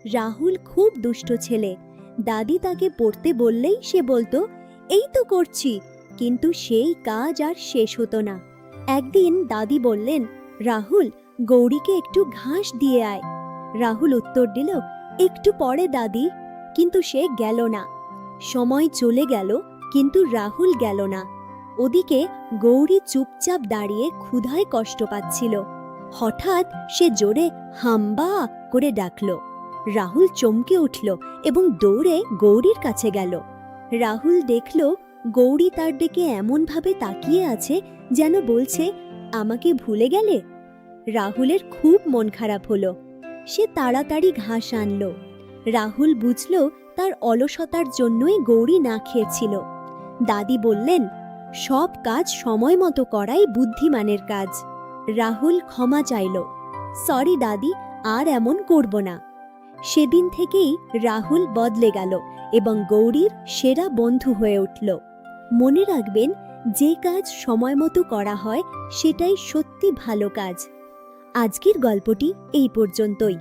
রাহুল খুব দুষ্ট ছেলে। দাদি তাকে পড়তে বললেই সে বলতো, এই তো করছি, কিন্তু সেই কাজ আর শেষ হতো না। একদিন দাদি বললেন, রাহুল, গৌরীকে একটু ঘাস দিয়ে আয়। রাহুল উত্তর দিল, একটু পরে দাদি। কিন্তু সে গেল না। সময় চলে গেল, কিন্তু রাহুল গেল না। ওদিকে গৌরী চুপচাপ দাঁড়িয়ে ক্ষুধায় কষ্ট পাচ্ছিল। হঠাৎ সে জোরে হাম্বা করে ডাকল। রাহুল চমকে উঠল এবং দৌড়ে গৌরীর কাছে গেল। রাহুল দেখল গৌরী তার দিকে এমনভাবে তাকিয়ে আছে যেন বলছে, আমাকে ভুলে গেলে? রাহুলের খুব মন খারাপ হলো। সে তাড়াতাড়ি ঘাস আনলো। রাহুল বুঝল তার অলসতার জন্যই গৌরী না খেয়েছিল। দাদি বললেন, সব কাজ সময় মতো করাই বুদ্ধিমানের কাজ। রাহুল ক্ষমা চাইল, সরি দাদি, আর এমন করব না। সেদিন থেকেই রাহুল বদলে গেল এবং গৌরীর সেরা বন্ধু হয়ে উঠল। মনে রাখবেন, যে কাজ সময় মতো করা হয় সেটাই সত্যি ভালো কাজ। আজকের গল্পটি এই পর্যন্তই।